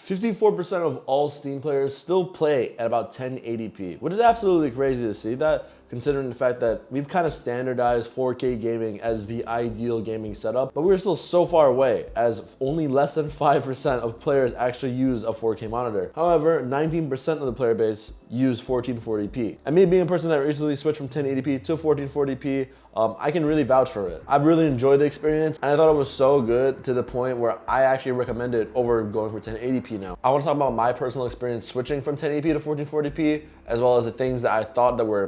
54% of all Steam players still play at about 1080p, which is absolutely crazy to see that, considering the fact that we've kind of standardized 4K gaming as the ideal gaming setup, but we're still so far away, as only less than 5% of players actually use a 4K monitor. However, 19% of the player base use 1440p. And me being a person that recently switched from 1080p to 1440p, I can really vouch for it. I've really enjoyed the experience, and I thought it was so good to the point where I actually recommend it over going for 1080p now. I want to talk about my personal experience switching from 1080p to 1440p, as well as the things that I thought that were,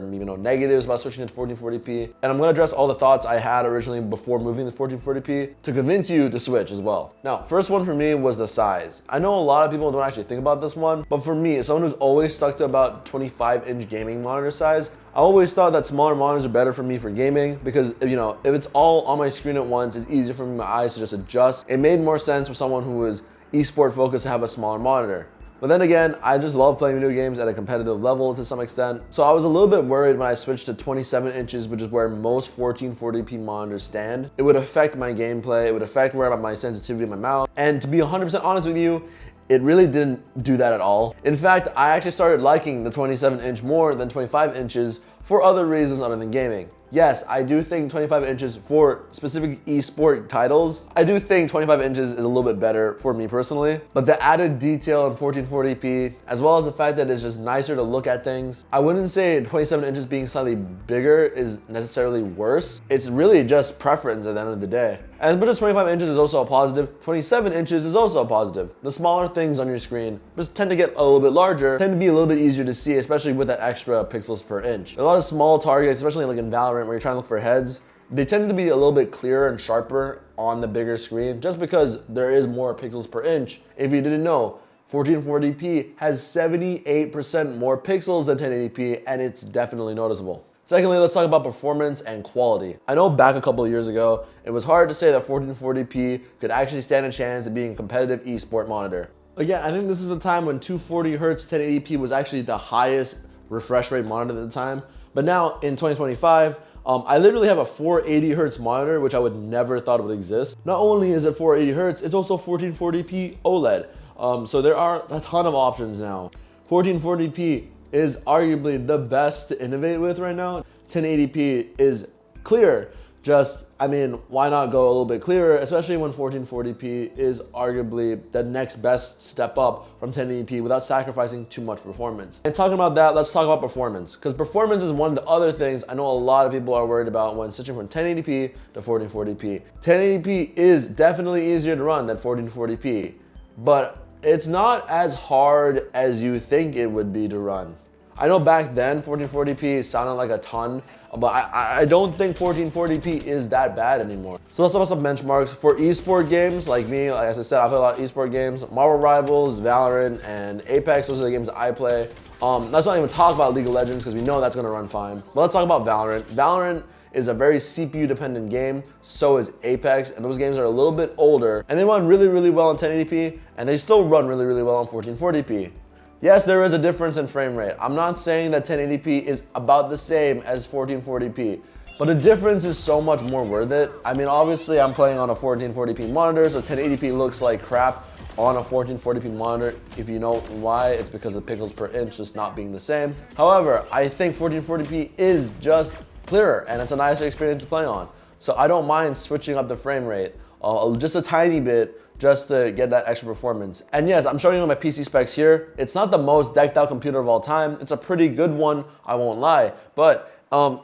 negatives about switching to 1440p. And I'm gonna address all the thoughts I had originally before moving to 1440p to convince you to switch as well. Now, first one for me was the size. I know a lot of people don't actually think about this one, but for me, as someone who's always stuck to about 25-inch gaming monitor size, I always thought that smaller monitors are better for me for gaming because, if it's all on my screen at once, it's easier for my eyes to just adjust. It made more sense for someone who was esport focused to have a smaller monitor. But then again, I just love playing video games at a competitive level to some extent. So I was a little bit worried when I switched to 27 inches, which is where most 1440p monitors stand. It would affect my gameplay, it would affect where my sensitivity in my mouth. And to be 100% honest with you, it really didn't do that at all. In fact, I actually started liking the 27 inch more than 25 inches for other reasons other than gaming. Yes, I do think 25 inches for specific esport titles, I do think 25 inches is a little bit better for me personally, but the added detail in 1440p, as well as the fact that it's just nicer to look at things, I wouldn't say 27 inches being slightly bigger is necessarily worse. It's really just preference at the end of the day. As much as 25 inches is also a positive, 27 inches is also a positive. The smaller things on your screen just tend to get a little bit larger, tend to be a little bit easier to see, especially with that extra pixels per inch. A lot of small targets, especially like in Valorant, where you're trying to look for heads, they tend to be a little bit clearer and sharper on the bigger screen just because there is more pixels per inch. If you didn't know, 1440p has 78% more pixels than 1080p, and it's definitely noticeable. Secondly, let's talk about performance and quality. I know back a couple of years ago, it was hard to say that 1440p could actually stand a chance at being a competitive esport monitor. Again, I think this is the time when 240Hz 1080p was actually the highest refresh rate monitor at the time. But now in 2025, I literally have a 480Hz monitor, which I would never thought would exist. Not only is it 480Hz, it's also 1440p OLED. So there are a ton of options now. 1440p is arguably the best to innovate with right now. 1080p is clear. Why not go a little bit clearer, especially when 1440p is arguably the next best step up from 1080p without sacrificing too much performance. And talking about that, let's talk about performance, because performance is one of the other things I know a lot of people are worried about when switching from 1080p to 1440p. 1080p is definitely easier to run than 1440p, but it's not as hard as you think it would be to run. I know back then 1440p sounded like a ton, but I don't think 1440p is that bad anymore. So let's talk about some benchmarks. For esport games like me, as I said, I play a lot of esport games. Marvel Rivals, Valorant, and Apex, those are the games I play. Let's not even talk about League of Legends because we know that's gonna run fine. But let's talk about Valorant. Valorant is a very CPU dependent game, so is Apex, and those games are a little bit older, and they run really, really well on 1080p, and they still run really, really well on 1440p. Yes, there is a difference in frame rate. I'm not saying that 1080p is about the same as 1440p, but the difference is so much more worth it. Obviously I'm playing on a 1440p monitor, so 1080p looks like crap on a 1440p monitor. If you know why, it's because of pixels per inch just not being the same. However, I think 1440p is just clearer, and it's a nicer experience to play on. So I don't mind switching up the frame rate just a tiny bit just to get that extra performance. And yes, I'm showing you my PC specs here. It's not the most decked out computer of all time. It's a pretty good one, I won't lie, but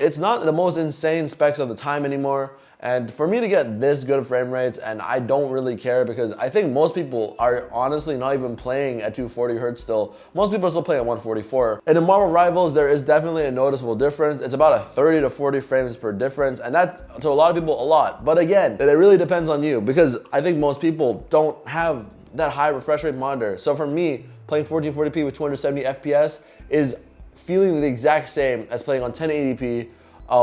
it's not the most insane specs of the time anymore. And for me to get this good frame rates, and I don't really care because I think most people are honestly not even playing at 240Hz still. Most people are still playing at 144. And in Marvel Rivals, there is definitely a noticeable difference. It's about a 30 to 40 frames per difference, and that's to a lot of people a lot. But again, it really depends on you because I think most people don't have that high refresh rate monitor. So for me, playing 1440p with 270 FPS is feeling the exact same as playing on 1080p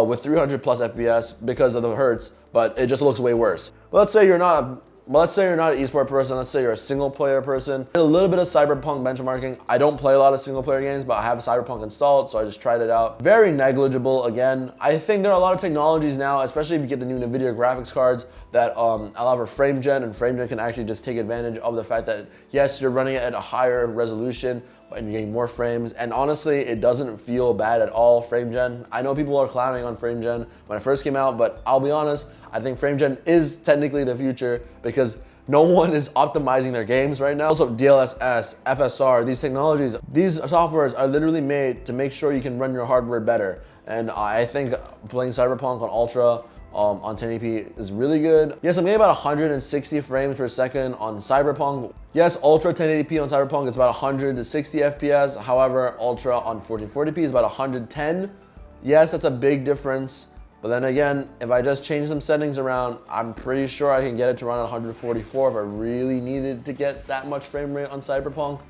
with 300 plus FPS because of the hertz, but it just looks way worse. Let's say you're not But let's say you're not an esports person, let's say you're a single player person. A little bit of Cyberpunk benchmarking. I don't play a lot of single player games, but I have Cyberpunk installed, so I just tried it out. Very negligible again. I think there are a lot of technologies now, especially if you get the new NVIDIA graphics cards, that allow for frame gen, and frame gen can actually just take advantage of the fact that, yes, you're running it at a higher resolution, and you're getting more frames, and honestly, it doesn't feel bad at all, frame gen. I know people are clowning on frame gen when it first came out, but I'll be honest, I think frame gen is technically the future because no one is optimizing their games right now. Also, DLSS, FSR, these technologies, these softwares are literally made to make sure you can run your hardware better. And I think playing Cyberpunk on Ultra on 1080p is really good. Yes, I'm getting about 160 frames per second on Cyberpunk. Yes, Ultra 1080p on Cyberpunk is about 160 FPS. However, Ultra on 1440p is about 110. Yes, that's a big difference. But then again, if I just change some settings around, I'm pretty sure I can get it to run at 144 if I really needed to get that much frame rate on Cyberpunk.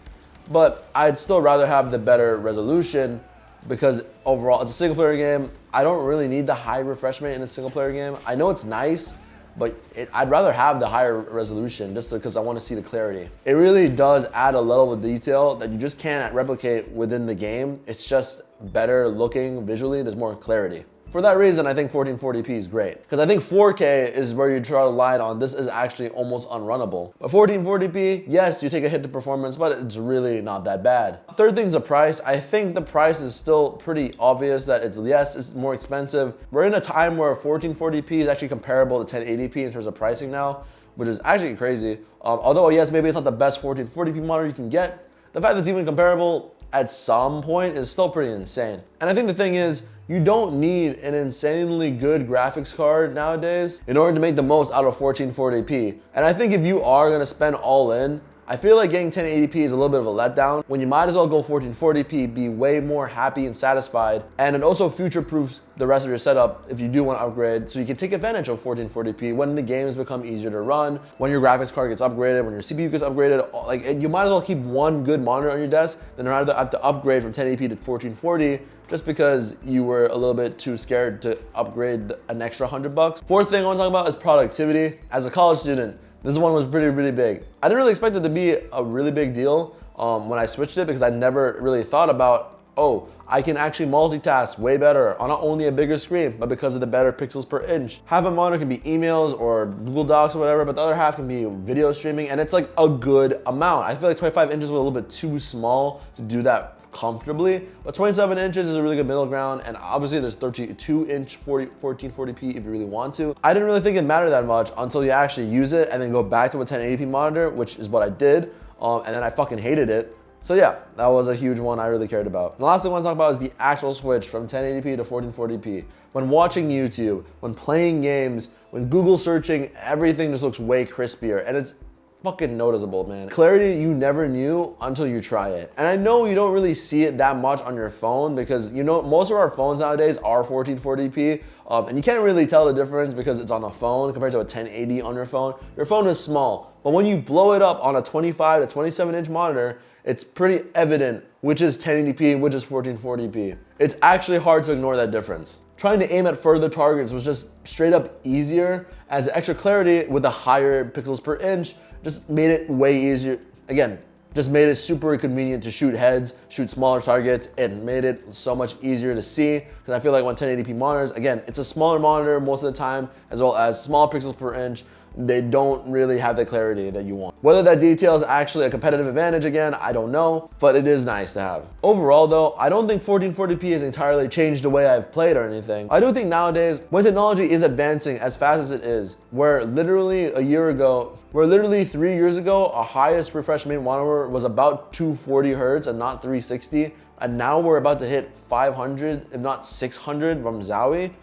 But I'd still rather have the better resolution because overall, it's a single player game. I don't really need the high refresh rate in a single player game. I know it's nice, but I'd rather have the higher resolution just because I want to see the clarity. It really does add a level of detail that you just can't replicate within the game. It's just better looking visually, there's more clarity. For that reason, I think 1440p is great. Because I think 4K is where you draw the line on this is actually almost unrunnable. But 1440p, yes, you take a hit to performance, but it's really not that bad. Third thing's the price. I think the price is still pretty obvious that it's more expensive. We're in a time where 1440p is actually comparable to 1080p in terms of pricing now, which is actually crazy. Although, yes, maybe it's not the best 1440p monitor you can get, the fact that it's even comparable at some point is still pretty insane. And I think the thing is, you don't need an insanely good graphics card nowadays in order to make the most out of 1440p. And I think if you are gonna spend all in, I feel like getting 1080p is a little bit of a letdown when you might as well go 1440p, be way more happy and satisfied. And it also future-proofs the rest of your setup if you do want to upgrade, so you can take advantage of 1440p when the games become easier to run, when your graphics card gets upgraded, when your CPU gets upgraded. Like, you might as well keep one good monitor on your desk than rather have to upgrade from 1080p to 1440 just because you were a little bit too scared to upgrade an extra $100. Fourth thing I want to talk about is productivity. As a college student, this one was really big. I didn't really expect it to be a really big deal when I switched it because I never really thought about, oh, I can actually multitask way better on not only a bigger screen, but because of the better pixels per inch. Half a monitor can be emails or Google Docs or whatever, but the other half can be video streaming, and it's like a good amount. I feel like 25 inches was a little bit too small to do that comfortably, but 27 inches is a really good middle ground, and obviously there's 32-inch 1440p if you really want to. I didn't really think it mattered that much until you actually use it and then go back to a 1080p monitor, which is what I did, and then I fucking hated it. So yeah, that was a huge one I really cared about. And the last thing I want to talk about is the actual switch from 1080p to 1440p. When watching YouTube, when playing games, when Google searching, everything just looks way crispier, and it's fucking noticeable, man. Clarity you never knew until you try it. And I know you don't really see it that much on your phone because, you know, most of our phones nowadays are 1440p, and you can't really tell the difference because it's on a phone compared to a 1080 on your phone. Your phone is small, but when you blow it up on a 25 to 27 inch monitor, it's pretty evident which is 1080p and which is 1440p. It's actually hard to ignore that difference. Trying to aim at further targets was just straight up easier, as the extra clarity with the higher pixels per inch just made it way easier. Again, just made it super convenient to shoot heads, shoot smaller targets, and made it so much easier to see. Because I feel like on 1080p monitors, again, it's a smaller monitor most of the time, as well as small pixels per inch. They don't really have the clarity that you want. Whether that detail is actually a competitive advantage again, I don't know, but it is nice to have. Overall though, I don't think 1440p has entirely changed the way I've played or anything. I do think nowadays, when technology is advancing as fast as it is, where literally 3 years ago, our highest refresh rate monitor was about 240 hertz and not 360. And now we're about to hit 500, if not 600 from Zowie.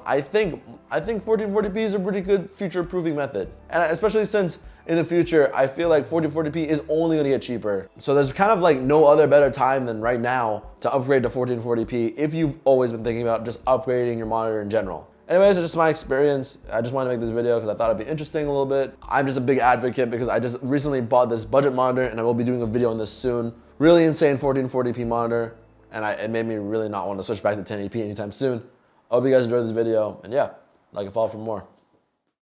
I think 1440p is a pretty good future-proofing method. And especially since in the future, I feel like 1440p is only gonna get cheaper. So there's kind of like no other better time than right now to upgrade to 1440p if you've always been thinking about just upgrading your monitor in general. Anyways, it's just my experience. I just wanted to make this video because I thought it'd be interesting a little bit. I'm just a big advocate because I just recently bought this budget monitor and I will be doing a video on this soon. Really insane 1440p monitor, and it made me really not want to switch back to 1080p anytime soon. I hope you guys enjoyed this video, and yeah, like and follow for more.